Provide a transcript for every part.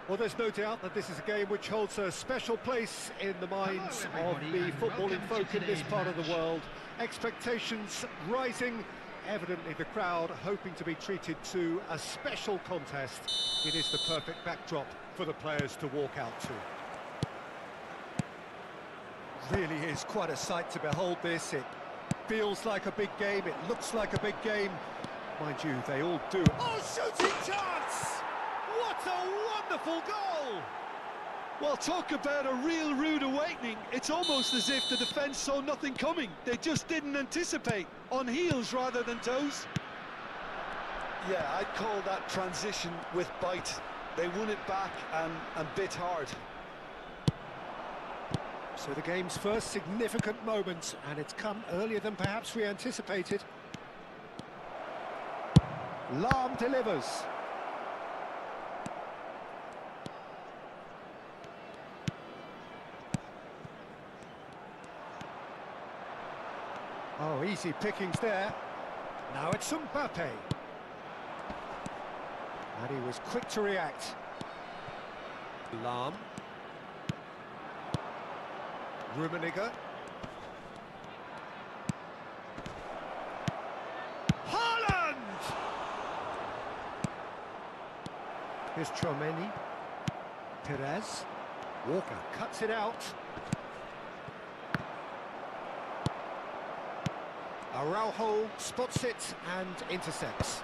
Well, there's no doubt that this is a game which holds a special place in the minds of the footballing folk in this part of the world. Expectations rising, evidently the crowd hoping to be treated to a special contest. It is the perfect backdrop for the players to walk out to. Really is quite a sight to behold this. It feels like a big game, it looks like a big game. Mind you, they all do. Oh, shooting chance! What a wonderful goal! Well, talk about a real rude awakening. It's almost as if the defence saw nothing coming. They just didn't anticipate. On heels rather than toes. Yeah, I'd call that transition with bite. They won it back and bit hard. So the game's first significant moment, and it's come earlier than perhaps we anticipated. Lahm delivers. Oh, easy pickings there. Now it's Mbappe. And he was quick to react. Lahm. Rummenigge. Haaland! Here's Tchouaméni. Perez. Walker cuts it out. Araujo spots it and intercepts.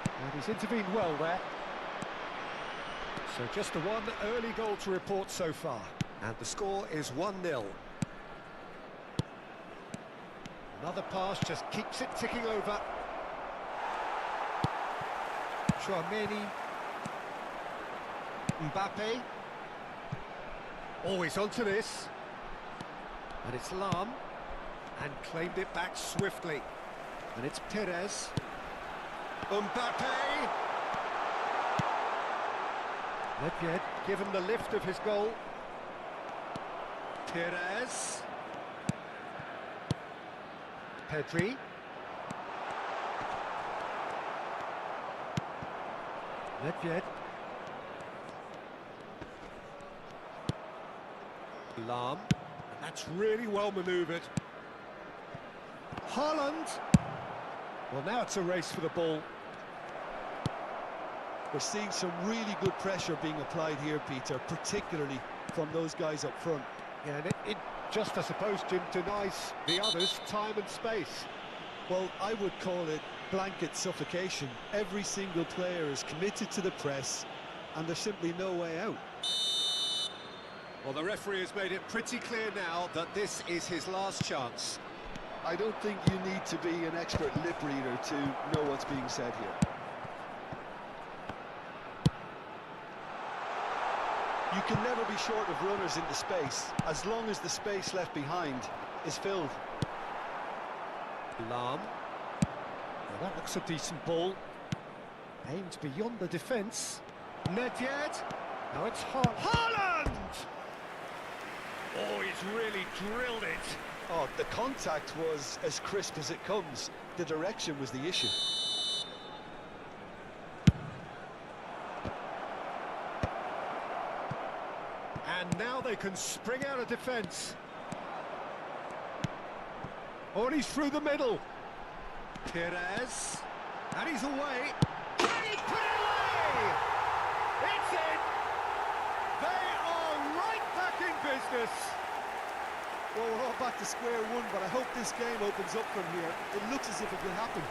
And he's intervened well there. So just the one early goal to report so far. And the score is 1-0. Another pass just keeps it ticking over. Tchouaméni. Mbappe. Always onto this. And it's Lahm. And claimed it back swiftly. And it's Perez. Mbappe! Nedved given the lift of his goal. Perez. Pedri. Nedved. Lahm. And that's really well manoeuvred. Haaland. Well, now it's a race for the ball. We're seeing some really good pressure being applied here, Peter, particularly from those guys up front. Yeah, and it just, I suppose, Jim, denies the others time and space. Well, I would call it blanket suffocation. Every single player is committed to the press, and there's simply no way out. Well, the referee has made it pretty clear now that this is his last chance. I don't think you need to be an expert lip reader to know what's being said here. You can never be short of runners into space, as long as the space left behind is filled. Lahm. Well, that looks a decent ball. Aimed beyond the defence. Nedved. Now it's Haaland! Oh, he's really drilled it. Oh, the contact was as crisp as it comes. The direction was the issue. And now they can spring out of defence. Oh, and he's through the middle. Perez. And he's away. Can he put it away? It's in! They are right back in business. Well, we're all back to square one, but I hope this game opens up from here. It looks as if it will happen.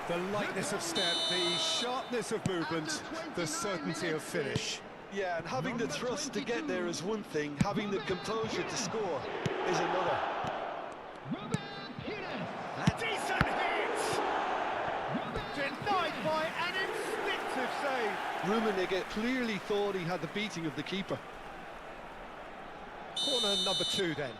The lightness of step, the sharpness of movement, the certainty of finish. Yeah, and having the thrust to get there is one thing, having the composure to score is another. A decent hit! Denied by an instinctive save. Rummenigge clearly thought he had the beating of the keeper. Corner number 2 then.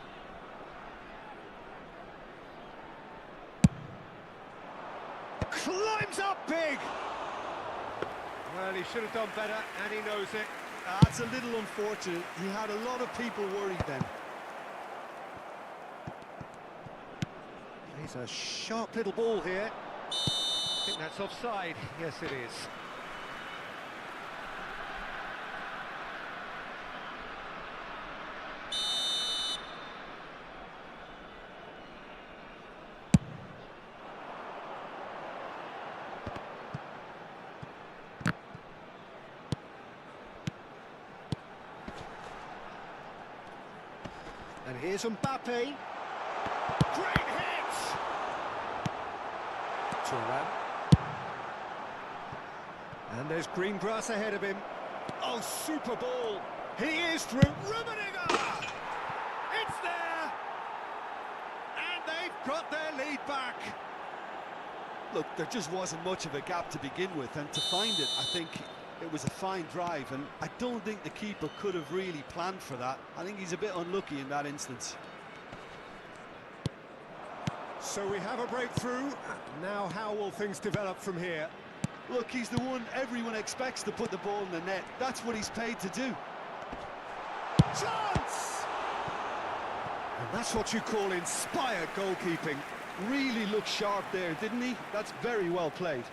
Climbs up big! Well, he should have done better, and he knows it. That's a little unfortunate. He had a lot of people worried then. He's a sharp little ball here. I think that's offside. Yes, it is. And here's Mbappe. Great hit! Thuram. And there's green grass ahead of him. Oh, super ball. He is through. Rummenigge! It's there! And they've got their lead back. Look, there just wasn't much of a gap to begin with, and to find it, I think it was a fine drive, and I don't think the keeper could have really planned for that. I think he's a bit unlucky in that instance. So we have a breakthrough. Now how will things develop from here? Look, he's the one everyone expects to put the ball in the net. That's what he's paid to do. Chance! And that's what you call inspired goalkeeping. Really looked sharp there, didn't he? That's very well played.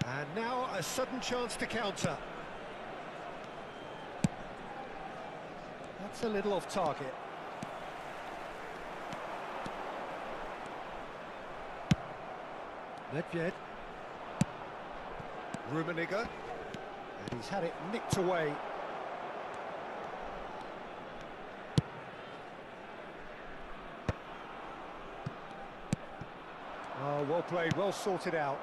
And now a sudden chance to counter. That's a little off target. Nedved. Rummenigge. And he's had it nicked away. Oh, well played, well sorted out.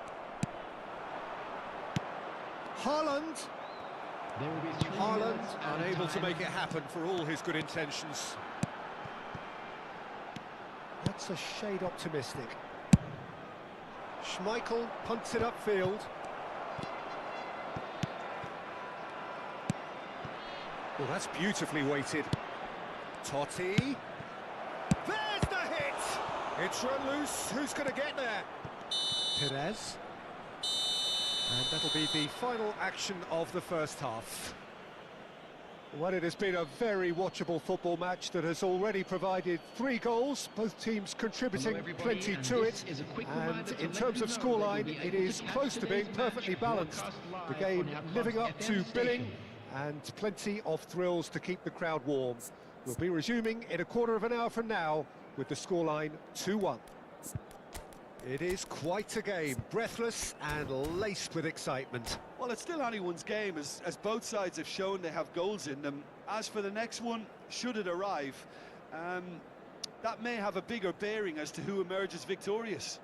Haaland. Haaland unable to make it happen for all his good intentions. That's a shade optimistic. Schmeichel punts it upfield. Well, that's beautifully weighted. Totti. There's the hit! It's run loose. Who's going to get there? Perez. And that'll be the final action of the first half. Well, it has been a very watchable football match that has already provided 3 goals, both teams contributing plenty to it. And in terms of scoreline, it is close to being perfectly balanced. The game living up to billing and plenty of thrills to keep the crowd warm. We'll be resuming in a quarter of an hour from now with the scoreline 2-1. It is quite a game, breathless and laced with excitement. Well, it's still anyone's game, as both sides have shown they have goals in them. As for the next one, should it arrive, that may have a bigger bearing as to who emerges victorious.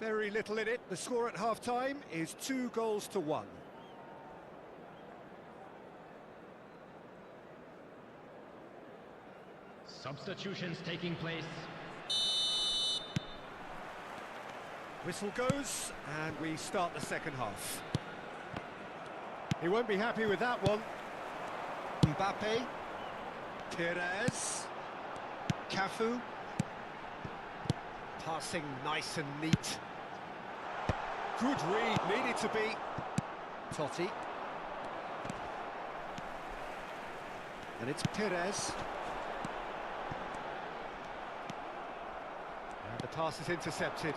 Very little in it. The score at half-time is 2-1. Substitutions taking place. Whistle goes, and we start the second half. He won't be happy with that one. Mbappe. Perez. Cafu. Passing nice and neat. Good read, needed to be. Totti. And it's Perez. And the pass is intercepted.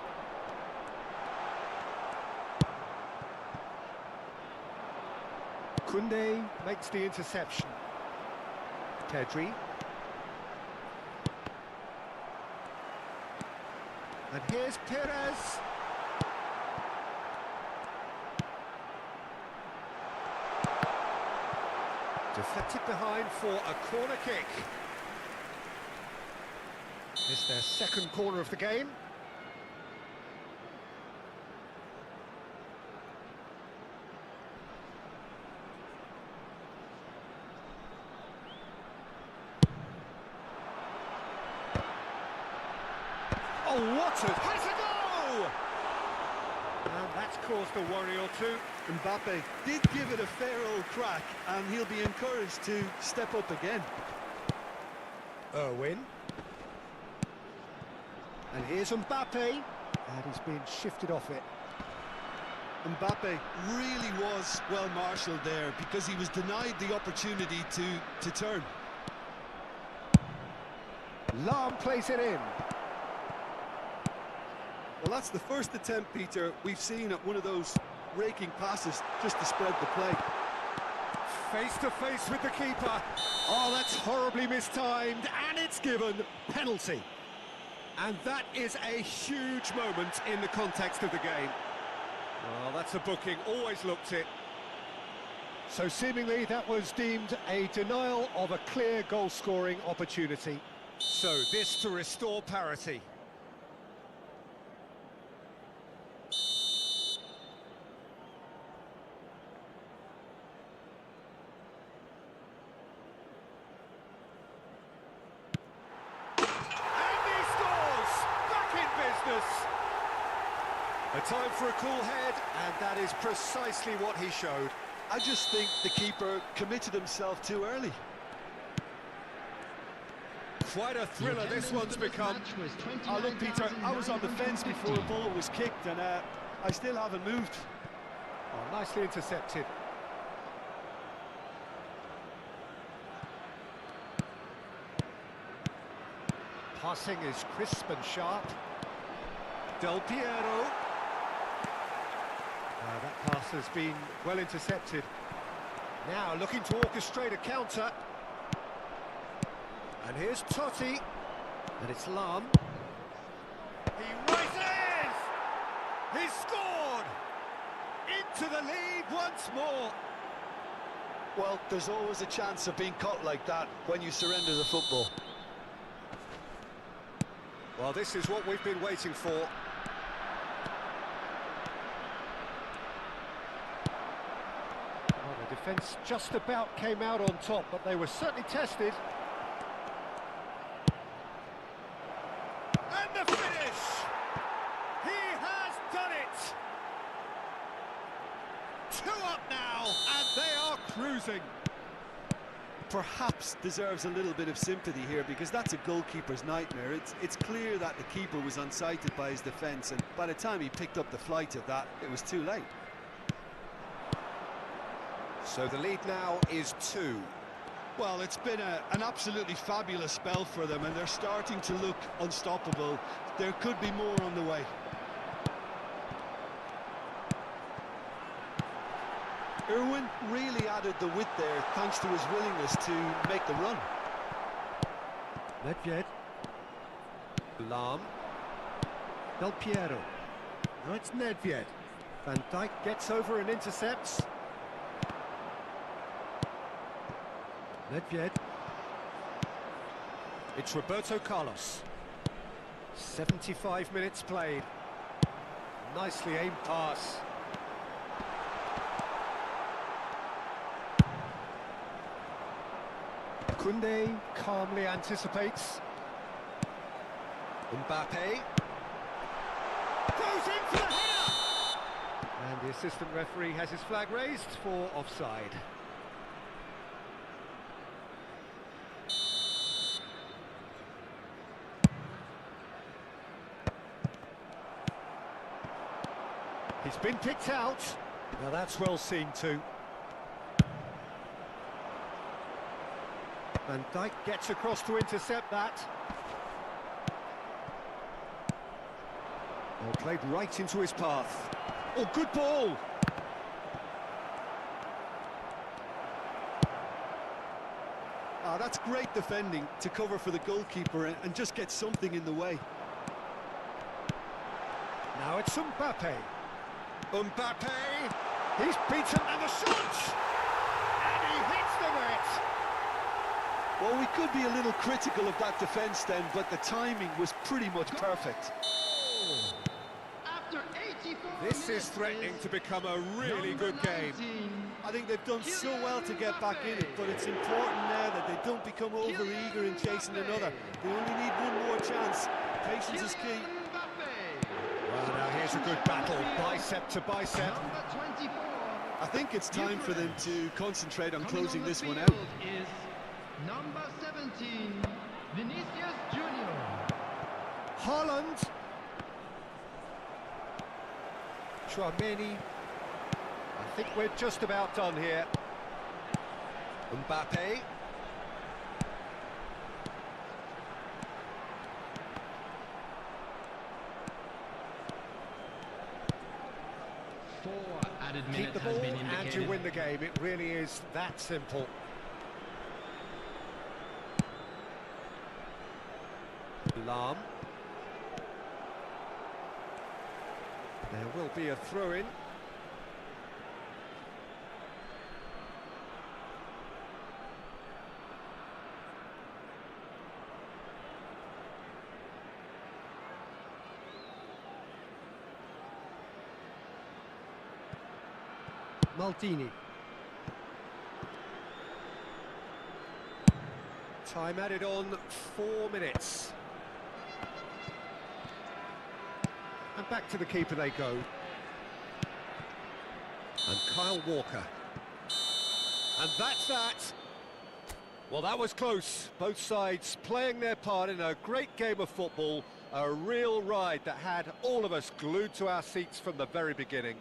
Koundé makes the interception. Pedri. And here's Perez. Deflected behind for a corner kick. It's their second corner of the game. Oh, what a... Has a go! And that's caused a worry or two. Mbappe did give it a fair old crack, and he'll be encouraged to step up again. Irwin. And here's Mbappe. And he's been shifted off it. Mbappe really was well marshalled there, because he was denied the opportunity to turn. Lahm plays it in. Well, that's the first attempt, Peter, we've seen at one of those raking passes just to spread the play. Face to face with the keeper. Oh, that's horribly mistimed, and it's given penalty. And that is a huge moment in the context of the game. Well, that's a booking, always looked it. So seemingly that was deemed a denial of a clear goal-scoring opportunity. So this to restore parity. A time for a cool head, and that is precisely what he showed. I just think the keeper committed himself too early. Quite a thriller this one's become. Oh, look, Peter, I was on the fence before the ball was kicked, and I still haven't moved. Oh, nicely intercepted. Passing is crisp and sharp. Del Piero. That pass has been well intercepted. Now looking to orchestrate a counter. And here's Totti. And it's Lam. He races! He's scored! Into the lead once more. Well, there's always a chance of being caught like that when you surrender the football. Well, this is what we've been waiting for. The defence just about came out on top, but they were certainly tested. And the finish! He has done it! 2 up now, and they are cruising. Perhaps deserves a little bit of sympathy here, because that's a goalkeeper's nightmare. It's clear that the keeper was unsighted by his defence, and by the time he picked up the flight of that, it was too late. So the lead now is 2. Well, it's been an absolutely fabulous spell for them, and they're starting to look unstoppable. There could be more on the way. Irwin really added the width there, thanks to his willingness to make the run. Nedved. Lam. Del Piero. No, it's Nedved. Van Dijk gets over and intercepts. Nedved. It's Roberto Carlos. 75 minutes played. Nicely aimed pass. Koundé calmly anticipates. Mbappe. Goes in for the header! And the assistant referee has his flag raised for offside. He's been picked out. Now that's well seen too. Van Dijk gets across to intercept that. Well, played right into his path. Oh, good ball! That's great defending to cover for the goalkeeper and just get something in the way. Now it's Mbappe. Mbappe! He's beaten, and the shot! And he hits the net! Well, we could be a little critical of that defence then, but the timing was pretty much perfect. This is threatening to become a really good game. I think they've done so well to get back in it, but it's important now that they don't become over-eager in chasing another. They only need one more chance. Patience is key. Well, now here's a good battle, bicep to bicep. I think it's time for them to concentrate on closing this one out. Number 17, Vinicius Junior. Haaland. Chouameni. I think we're just about done here. Mbappe. For added Keep minute the has ball been and indicated. you win the game. It really is that simple. Lam. There will be a throw-in. Maldini. Time added on 4 minutes. And back to the keeper they go. And Kyle Walker. And that's that. Well, that was close. Both sides playing their part in a great game of football. A real ride that had all of us glued to our seats from the very beginning.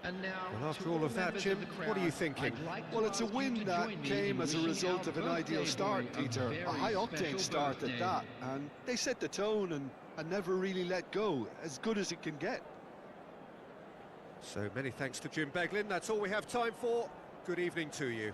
And now, Well, after all of that, Jim, what are you thinking? Well, it's a win that came as a result of an ideal start, Peter. A high-octane start at that, and they set the tone and never really let go, as good as it can get. So many thanks to Jim Beglin. That's all we have time for. Good evening to you.